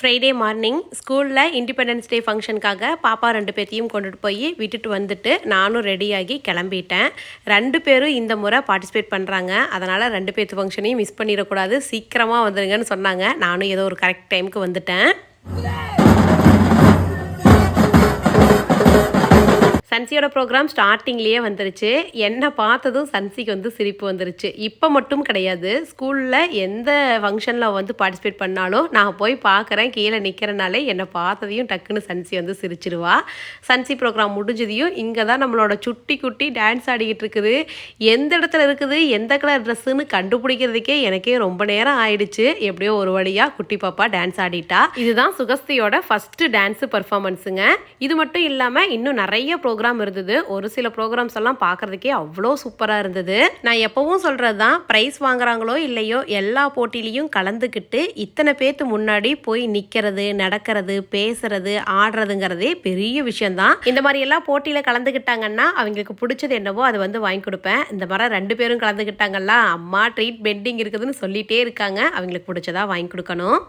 Friday morning ஸ்கூலில் independence day ஃபங்க்ஷனுக்காக பாப்பா 2 பேத்தையும் கொண்டுட்டு போய் விட்டுட்டு வந்துட்டு நானும் ரெடியாகி கிளம்பிட்டேன். 2 பேரும் இந்த முறை பார்ட்டிசிபேட் பண்ணுறாங்க. அதனால் 2 பேர்த்து ஃபங்க்ஷனையும் மிஸ் பண்ணிடக்கூடாது, சீக்கிரமாக வந்துடுங்கன்னு சொன்னாங்க. நானும் ஏதோ ஒரு கரெக்ட் டைமுக்கு வந்துட்டேன். சன்சியோட ப்ரோக்ராம் ஸ்டார்டிங்லேயே வந்துருச்சு. என்னை பார்த்ததும் சன்சிக்கு வந்து சிரிப்பு வந்துருச்சு. இப்போ மட்டும் கிடையாது, ஸ்கூலில் எந்த ஃபங்க்ஷனில் வந்து பார்ட்டிசிபேட் பண்ணாலும் நான் போய் பார்க்குறேன், கீழே நிற்கிறனாலே என்னை பார்த்ததையும் டக்குன்னு சன்சி வந்து சிரிச்சிருவா. சன்சி ப்ரோக்ராம் முடிஞ்சதையும் இங்கே தான் நம்மளோட சுட்டி குட்டி டான்ஸ் ஆடிக்கிட்டு இருக்குது. எந்த இடத்துல இருக்குது, எந்த கலர் ட்ரெஸ்ஸுன்னு கண்டுபிடிக்கிறதுக்கே எனக்கே ரொம்ப நேரம் ஆயிடுச்சு. எப்படியோ ஒரு வழியாக குட்டி பாப்பா டான்ஸ் ஆடிட்டா. இதுதான் சுகஸ்தியோட ஃபஸ்ட்டு டான்ஸு பர்ஃபார்மன்ஸுங்க. இது மட்டும் இல்லாமல் இன்னும் நிறைய ப்ரோக்ராம் இருந்தது. ஒரு சில ப்ரோக்ராம்ஸ் எல்லாம் பார்க்கறதுக்கே அவ்வளோ சூப்பராக இருந்தது. நான் எப்பவும் சொல்கிறது தான், ப்ரைஸ் வாங்குறாங்களோ இல்லையோ எல்லா போட்டிலையும் கலந்துக்கிட்டு இத்தனை பேர்த்து முன்னாடி போய் நிற்கிறது, நடக்கிறது, பேசுறது, ஆடுறதுங்கிறதே பெரிய விஷயம்தான். இந்த மாதிரி எல்லாம் போட்டியில் கலந்துக்கிட்டாங்கன்னா அவங்களுக்கு பிடிச்சது என்னவோ அது வந்து வாங்கி கொடுப்பேன். இந்த மாதிரி 2 பேரும் கலந்துக்கிட்டாங்கல்ல, அம்மா ட்ரீட் பெண்டிங் இருக்குதுன்னு சொல்லிகிட்டே இருக்காங்க. அவங்களுக்கு பிடிச்சதா வாங்கி கொடுக்கணும்.